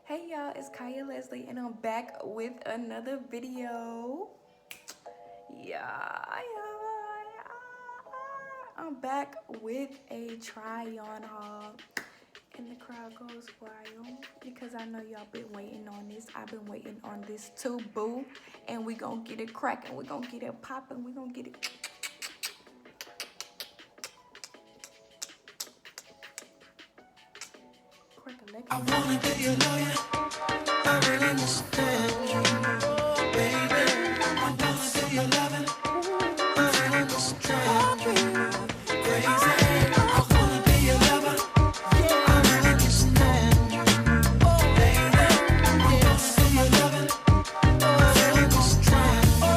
Hey y'all, it's Kaia Leslie and I'm back with another video. I'm back with a try-on haul and the crowd goes wild because I know y'all been waiting on this. I've been waiting on this too, boo. And we gonna get it cracking, we gonna get it popping, we gonna get it. I wanna be your lawyer. I really understand you, baby. I wanna be your lover. I really understand you, crazy. I wanna be your lover. I really understand you, baby. I wanna be your lover. I really understand you,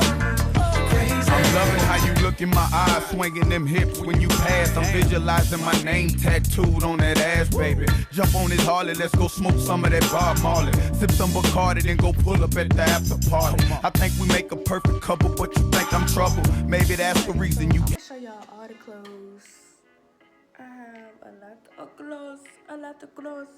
crazy. I'm loving how you look in my eyes, swinging them hips when you pass. I'm visualizing my name tattooed on that ass, baby. Jump on this Harley, let's go smoke some of that Bob Marley. Sip some Bacardi, then go pull up at the after party. I think we make a perfect couple, but you think I'm trouble. Maybe that's the reason you. I'll show y'all all the clothes. I have a lot of clothes.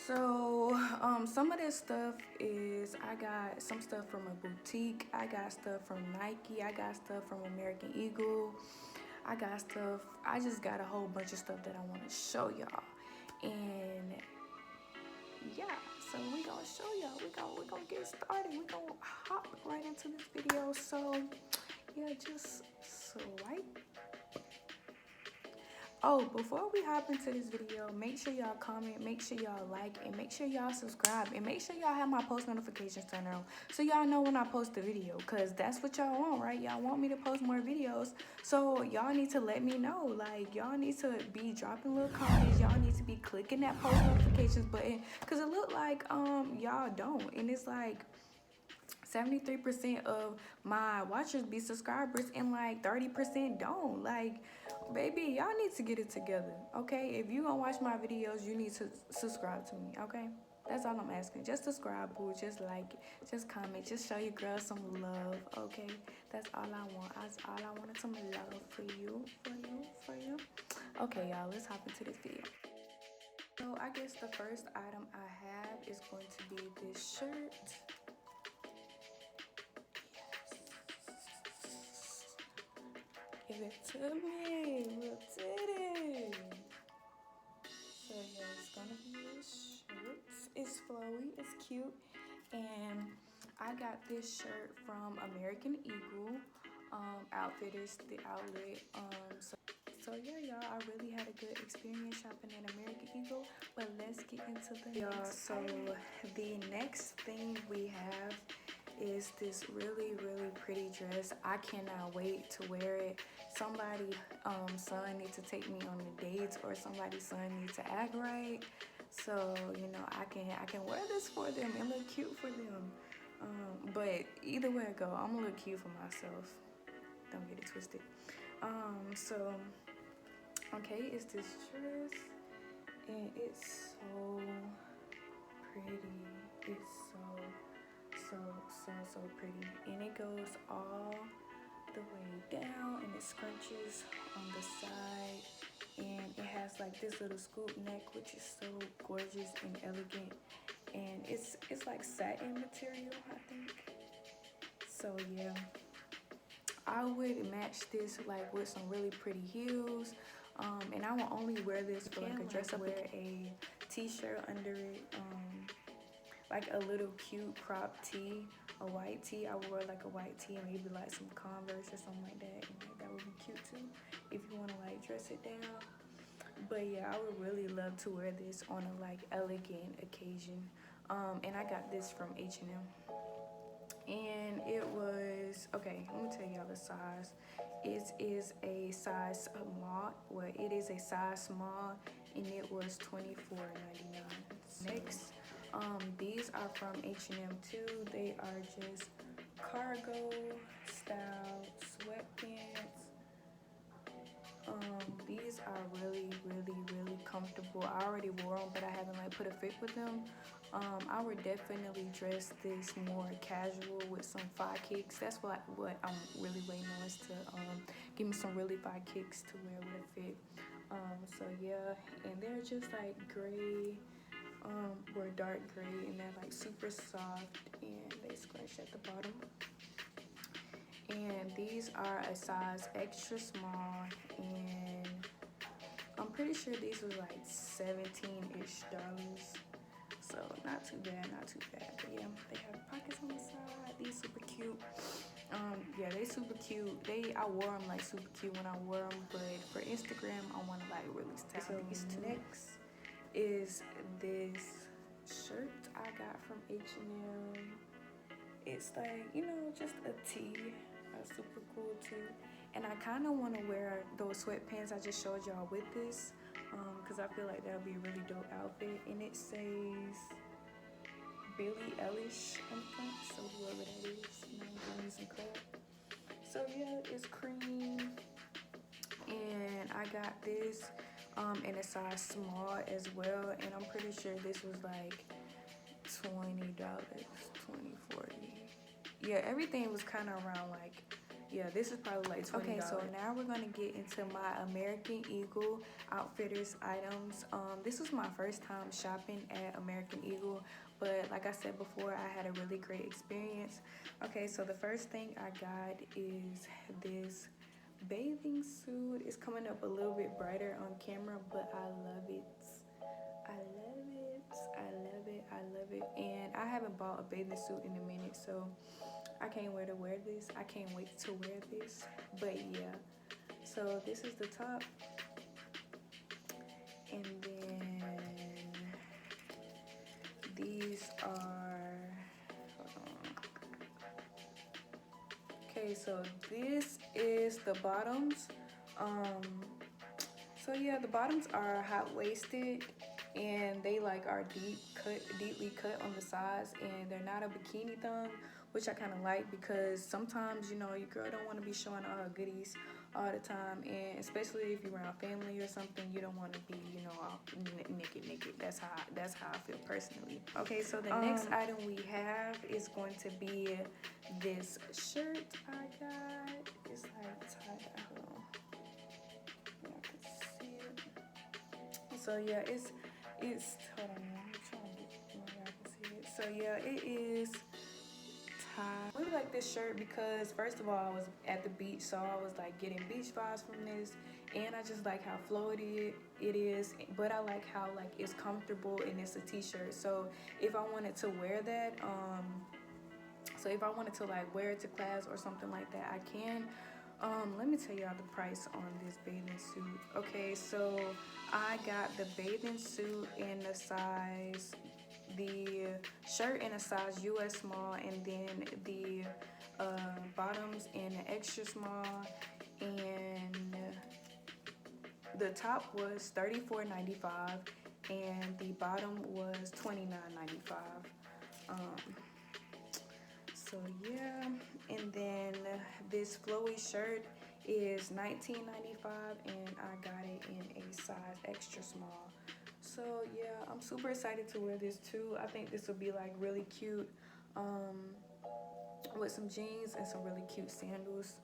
So, some of this stuff is, I got some stuff from a boutique, I got stuff from Nike, I got stuff from American Eagle, I just got a whole bunch of stuff that I want to show y'all. And yeah, so we gonna show y'all, we gonna get started, we gonna hop right into this video. So yeah, just swipe. Oh, before we hop into this video, make sure y'all comment, make sure y'all like, and make sure y'all subscribe, and make sure y'all have my post notifications turned on so y'all know when I post a video, because that's what y'all want, right? Y'all want me to post more videos, so y'all need to let me know. Like, y'all need to be dropping little comments, y'all need to be clicking that post notifications button, because it look like y'all don't, and it's like 73% of my watchers be subscribers and like 30% don't. Like, baby, y'all need to get it together, okay? If you gonna watch my videos, you need to subscribe to me, okay? That's all I'm asking. Just subscribe, boo. Just like it. Just comment. Just show your girl some love, okay? That's all I want. That's all I wanted, some love for you. Okay, y'all, let's hop into this video. So I guess the first item I have is going to be this shirt. Give it to me, little titty. So yeah, it's gonna be this shirt. It's flowy, it's cute, and I got this shirt from American Eagle Outfitters, the outlet. So yeah, y'all, I really had a good experience shopping at American Eagle. But let's get into the next. So the next thing we have is this really pretty dress. I cannot wait to wear it. Somebody son needs to take me on the dates, or somebody's son needs to act right, so you know I can wear this for them and look cute for them. But either way I go, I'm gonna look cute for myself, don't get it twisted. So okay, it's this dress and it's so pretty. It's so pretty, and it goes all the way down and it scrunches on the side, and it has like this little scoop neck, which is so gorgeous and elegant, and it's like satin material, I think. So yeah, I would match this like with some really pretty heels, and I will only wear this for like a dress up, wear a t-shirt under it, like a little cute crop tee, a white tee. I would wear like a white tee and maybe like some Converse or something like that, and like, that would be cute too if you want to like dress it down. But yeah, I would really love to wear this on a like elegant occasion. And I got this from H&M, and it was, okay, let me tell y'all the size. It is a size small. Well, it is a size small, and it was $24.99. Next, these are from H&M too. They are just cargo style sweatpants. These are really comfortable. I already wore them, but I haven't like put a fit with them. I would definitely dress this more casual with some thigh kicks. That's what I'm really waiting on, is to give me some really thigh kicks to wear with a fit. So yeah, and they're just like gray, or dark gray, and they're like super soft, and they scrunch at the bottom. And these are a size extra small, and I'm pretty sure these was like $17-ish. So not too bad, not too bad. But yeah, they have pockets on the side. These super cute. Yeah, they super cute. I wore them like super cute when I wore them, but for Instagram, I want to like really style these two. Next is this shirt I got from H&M. It's like, you know, just a tee, a super cool tee. And I kind of want to wear those sweatpants I just showed y'all with this, because I feel like that would be a really dope outfit. And it says Billie Eilish on the front, so whoever that is, you know, I'm gonna use some crap. So yeah, it's cream, and I got this in a size small as well, and I'm pretty sure this was like $20, 40. Yeah, everything was kind of around like, yeah, this is probably like $20. Okay, so now we're gonna get into my American Eagle Outfitters items. This was my first time shopping at American Eagle, but like I said before, I had a really great experience. Okay, so the first thing I got is this bathing suit. It's coming up a little bit brighter on camera, but I love it. I love it. I love it. I love it. And I haven't bought a bathing suit in a minute, so I can't wait to wear this. I can't wait to wear this. But yeah, so this is the top, and then these are, hold on. Okay, so this is the bottoms. So yeah, the bottoms are high-waisted, and they like are deeply cut on the sides, and they're not a bikini thong, which I kind of like, because sometimes, you know, your girl don't want to be showing all her goodies all the time, and especially if you're around family or something, you don't want to be, you know, all naked. That's how I feel personally. Okay, so the next item we have is going to be this shirt I got. It's like tied. Hold on. Y'all can see it. So yeah, it's hold on, I'm trying to get where y'all can see it. So yeah, it is tied. I really like this shirt because first of all, I was at the beach, so I was like getting beach vibes from this, and I just like how floaty it is, but I like how like it's comfortable and it's a t-shirt. So if I wanted to wear that, like wear it to class or something like that, I can. Let me tell y'all the price on this bathing suit. Okay, so I got the bathing suit in the size, the shirt in a size US small, and then the bottoms in an extra small, and the top was $34.95 and the bottom was $29.95. So yeah, and then this flowy shirt is $19.95, and I got it in a size extra small. So yeah, I'm super excited to wear this too. I think this will be like really cute with some jeans and some really cute sandals.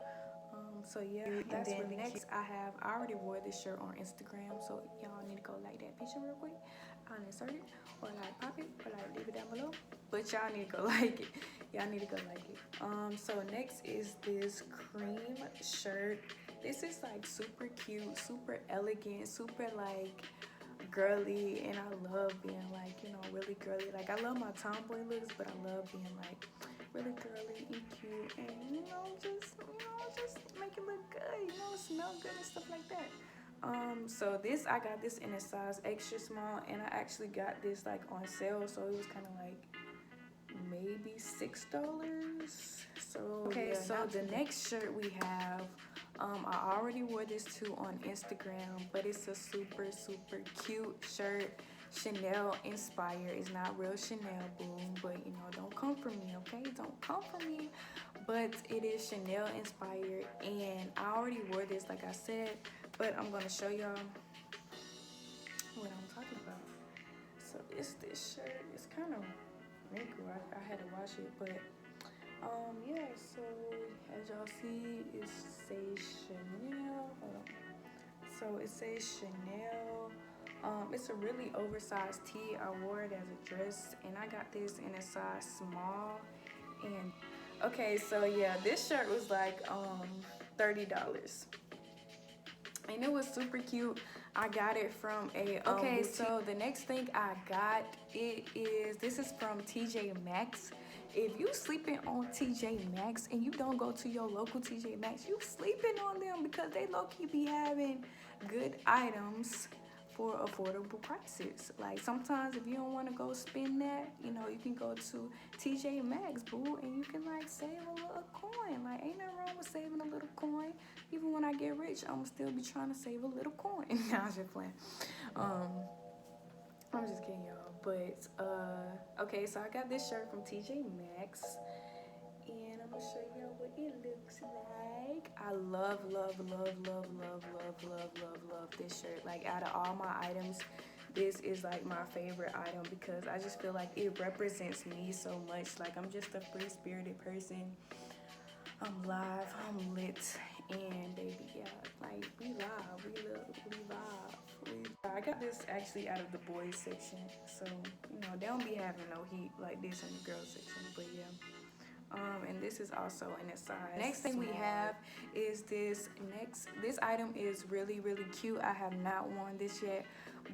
So yeah, and then really next cute. I already wore this shirt on Instagram, so y'all need to go like that picture real quick. I'll insert it, or like pop it, or like leave it down below. But y'all need to go like it. Y'all need to go like it. So next is this cream shirt. This is like super cute, super elegant, super like girly, and I love being like, you know, really girly. Like I love my tomboy looks, but I love being like really girly and cute, and you know, just make it look good, you know, smell good and stuff like that. So I got this in a size extra small, and I actually got this like on sale, so it was kind of like maybe $6. So okay, yeah, so the next shirt we have, I already wore this too on Instagram, but it's a super cute shirt, Chanel inspired. It's not real Chanel, boom, but you know, don't come for me, okay? Don't come for me. But it is Chanel inspired, and I already wore this, like I said, but I'm gonna show y'all what I'm talking about. So it's this shirt. It's kind of wrinkled. I had to wash it, but yeah. So as y'all see, it says Chanel. Hold on. So it says Chanel It's a really oversized tee. I wore it as a dress, and I got this in a size small. And okay, so yeah, this shirt was like $30, and it was super cute. I got it from a okay. So the next thing I got, this is from TJ Maxx. If you sleeping on TJ Maxx and you don't go to your local TJ Maxx, you sleeping on them, because they low-key be having good items for affordable prices. Like sometimes if you don't want to go spend that, you know, you can go to TJ Maxx, boo, and you can like save a little coin. Like ain't nothing wrong with saving a little coin. Even when I get rich, I'm still be trying to save a little coin. I was just playing. I'm just kidding, y'all. But okay, so I got this shirt from TJ Maxx, and I'm gonna show y'all what it looks like. I love this shirt. Like out of all my items, this is like my favorite item, because I just feel like it represents me so much. Like I'm just a free-spirited person. I'm live, I'm lit, and baby, yeah, like we live, we live. I got this actually out of the boys section, so you know they don't be having no heat like this in the girls section, but yeah. And this is also in a size. Next thing we have is this item is really cute. I have not worn this yet,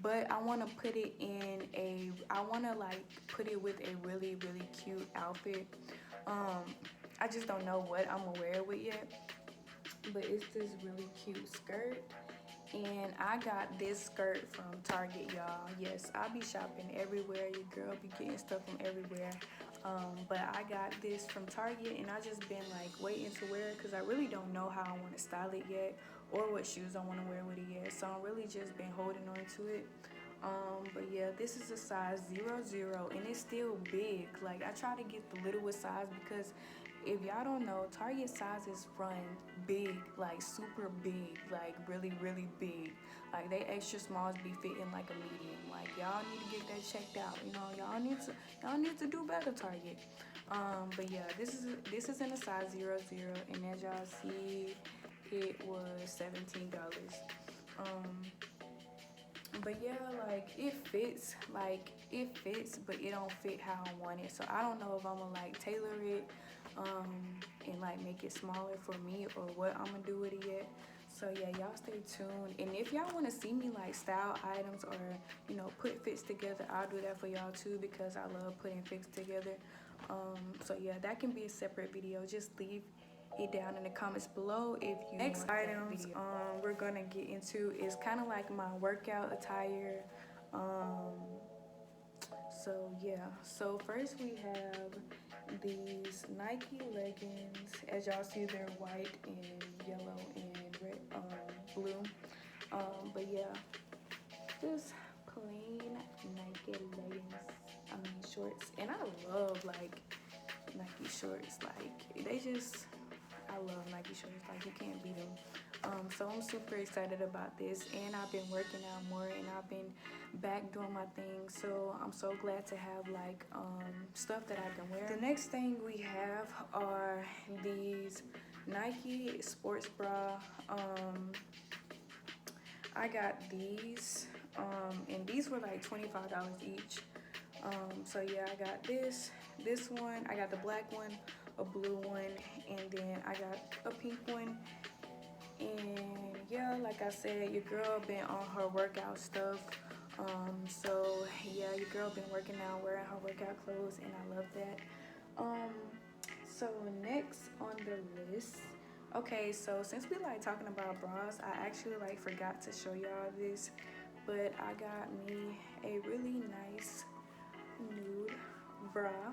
but I want to put it in I want to like put it with a really cute outfit. I just don't know what I'm gonna wear it with yet, but it's this really cute skirt. And I got this skirt from Target, y'all. Yes, I be shopping everywhere. Your girl be getting stuff from everywhere. But I got this from Target, and I just been like waiting to wear it, because I really don't know how I want to style it yet, or what shoes I want to wear with it yet. So I'm really just been holding on to it. But yeah, this is a size 00, and it's still big. Like I try to get the littlest size, because if y'all don't know, Target sizes run big, like super big, like really big. Like they extra smalls be fitting like a medium. Like y'all need to get that checked out. You know, y'all need to do better, Target. But yeah, this is in a size 00, and as y'all see, it was $17. But yeah, like it fits, but it don't fit how I want it. So I don't know if I'm gonna like tailor it and like make it smaller for me, or what I'm gonna do with it yet. So yeah, y'all stay tuned. And if y'all want to see me like style items, or you know put fits together, I'll do that for y'all too, because I love putting fits together. So yeah, that can be a separate video. Just leave it down in the comments below if you next want items we're gonna get into is kind of like my workout attire. So yeah, so first we have these Nike leggings. As y'all see, they're white and yellow and red, blue. But yeah, just plain Nike leggings, shorts. And I love like Nike shorts. Like they just, I love Nike shorts. Like you can't beat them. So I'm super excited about this, and I've been working out more, and I've been back doing my thing. So I'm so glad to have like stuff that I can wear. The next thing we have are these Nike sports bra. I got these, and these were like $25 each. So yeah, I got this one, I got the black one, a blue one, and then I got a pink one. And yeah, like I said, your girl been on her workout stuff. So yeah, your girl been working out, wearing her workout clothes, and I love that. So next on the list, okay, so since we like talking about bras, I actually like forgot to show y'all this, but I got me a really nice nude bra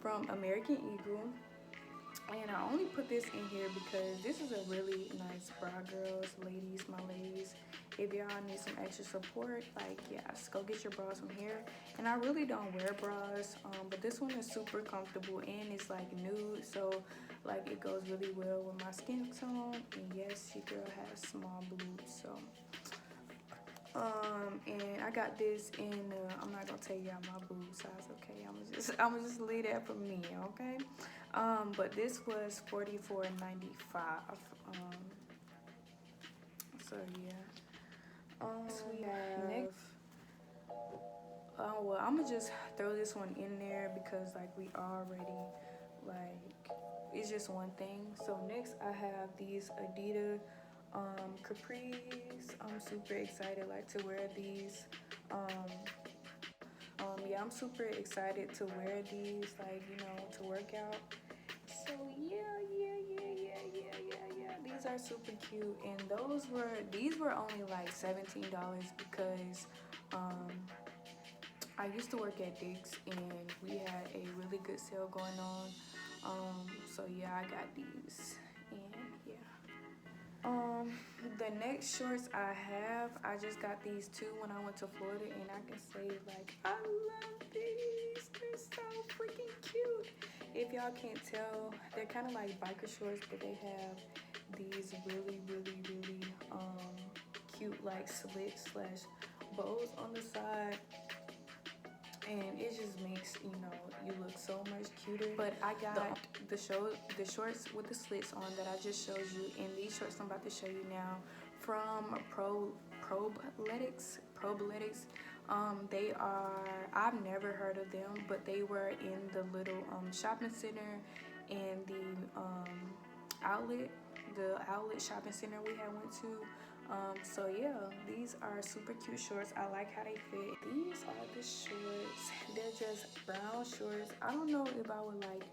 from American Eagle. And I only put this in here because this is a really nice bra, girls, ladies, my ladies. If y'all need some extra support, like, yeah, just go get your bras from here. And I really don't wear bras, but this one is super comfortable, and it's like nude, so like it goes really well with my skin tone. And yes, your girl has small boobs, so and I got this in I'm not gonna tell y'all my boob size, okay? I'm gonna just leave that for me, okay? But this was $44.95. So yeah, We have next. Well, I'm gonna just throw this one in there because like we already like it's just one thing. So next I have these Adidas capris. I'm super excited like to wear these. Yeah, I'm super excited to wear these, like, you know, to work out. So yeah. These are super cute, and these were only like $17 because I used to work at Dick's and we had a really good sale going on. So yeah, I got these, and yeah. The next shorts I just got these two when I went to Florida, and I can say like I love these. They're so freaking cute. If y'all can't tell, they're kind of like biker shorts, but they have these really cute like slits slash bows on the side, and it just makes, you know, you look so much cuter. But I got the shorts with the slits on that I just showed you, and these shorts I'm about to show you now from Probletics. They are, I've never heard of them, but they were in the little shopping center and the outlet shopping center we had went to. So yeah, these are super cute shorts. I like how they fit. These are the shorts. They're just brown shorts. I don't know if I would like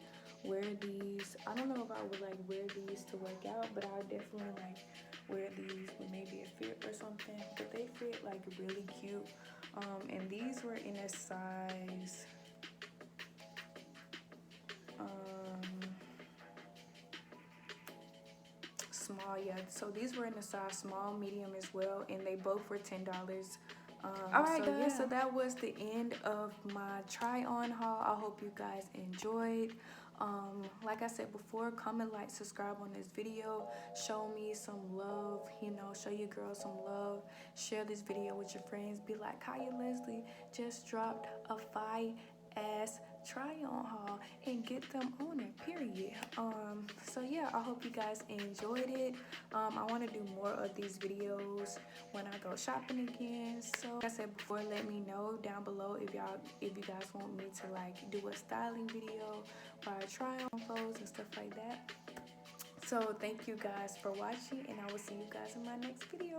wear these. I don't know if I would like wear these to work out, but I would definitely like wear these with maybe a fit or something. But they fit like really cute. And these were in a size small. Yeah, so these were in a size small, medium as well, and they both were $10. All right, so guys, yeah, so that was the end of my try on haul. I hope you guys enjoyed. Like I said before, comment, like, subscribe on this video, show me some love, you know, show your girls some love, share this video with your friends, be like, Kaia Leslie just dropped a fire-ass try on haul, and get them on it, period. So yeah, I hope you guys enjoyed it. I want to do more of these videos when I go shopping again. So like I said before, let me know down below if you guys want me to like do a styling video or I try on clothes and stuff like that. So thank you guys for watching, and I will see you guys in my next video.